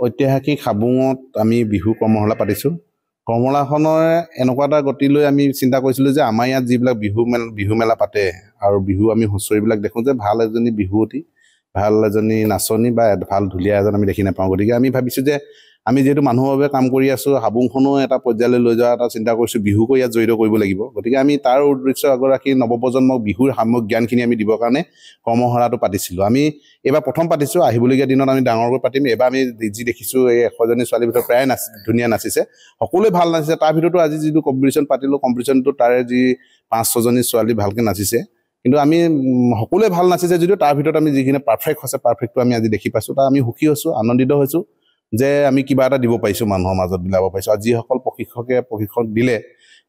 ঐতিহাসিক হাবুঙত আমি বিহু কৰ্মশালা পাতিছোঁ। কৰ্মশালাখনৰ এনেকুৱা এটা গতি লৈ আমি চিন্তা কৰিছিলোঁ যে আমাৰ ইয়াত যিবিলাক বিহু মেলা পাতে আৰু বিহু আমি হুঁচৰিবিলাক দেখোঁ যে ভাল এজনী বিহুৱতী, ভাল এজনী নাচনী বা ভাল ঢুলীয়া এজন আমি দেখি নাপাওঁ। গতিকে আমি ভাবিছোঁ যে আমি যিহেতু মানুহৰ বাবে কাম কৰি আছোঁ, হাবুঙখনো এটা পৰ্যায়লৈ লৈ যোৱা এটা চিন্তা কৰিছোঁ, বিহুকো ইয়াত জড়িত কৰিব লাগিব। গতিকে আমি তাৰ উদ্দেশ্য আগৰাকী নৱপ্ৰজন্মক বিহুৰ সামগ্ৰিক জ্ঞানখিনি আমি দিবৰ কাৰণে কৰ্মশালাটো পাতিছিলোঁ। আমি এইবাৰ প্ৰথম পাতিছোঁ, আহিবলগীয়া দিনত আমি ডাঙৰকৈ পাতিম। এইবাৰ আমি যি দেখিছোঁ এই 100জনী ছোৱালীৰ ভিতৰত প্ৰায় ধুনীয়া নাচিছে, সকলোৱে ভাল নাচিছে। তাৰ ভিতৰতো আজি যিটো কম্পিটিশ্যন পাতিলোঁ, কম্পিটিশ্যনটো তাৰে যি 5-6জনী ছোৱালী ভালকৈ নাচিছে, কিন্তু আমি সকলোৱে ভাল নাচিছে যদিও তাৰ ভিতৰত আমি যিখিনি পাৰফেক্ট হৈছে পাৰফেক্টটো আমি আজি দেখি পাইছোঁ। তাৰ আমি সুখী হৈছোঁ, আনন্দিত হৈছোঁ যে আমি কিবা এটা দিব পাৰিছোঁ, মানুহৰ মাজত বিলাব পাৰিছোঁ। আৰু যিসকল প্ৰশিক্ষকে প্ৰশিক্ষণ দিলে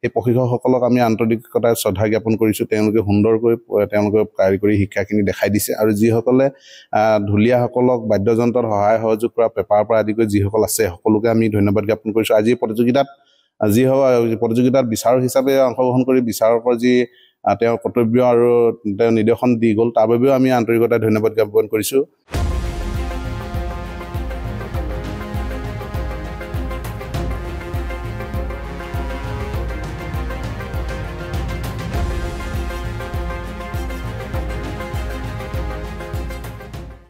সেই প্ৰশিক্ষকসকলক আমি আন্তৰিকতাৰে শ্ৰদ্ধা জ্ঞাপন কৰিছোঁ। তেওঁলোকে সুন্দৰকৈ তেওঁলোকে কাৰিকৰী শিক্ষাখিনি দেখাই দিছে। আৰু যিসকলে ঢুলীয়াসকলক বাদ্যযন্ত্ৰত সহায় সহযোগ কৰা পেপাৰৰ পৰা আদি কৰি যিসকল আছে সকলোকে আমি ধন্যবাদ জ্ঞাপন কৰিছোঁ। আজি প্ৰতিযোগিতাত বিচাৰক হিচাপে অংশগ্ৰহণ কৰি বিচাৰকৰ যি তেওঁৰ কৰ্তব্য আৰু তেওঁ নিৰ্দেশন দি গ'ল, তাৰ বাবেও আমি আন্তৰিকতাৰে ধন্যবাদ জ্ঞাপন কৰিছোঁ।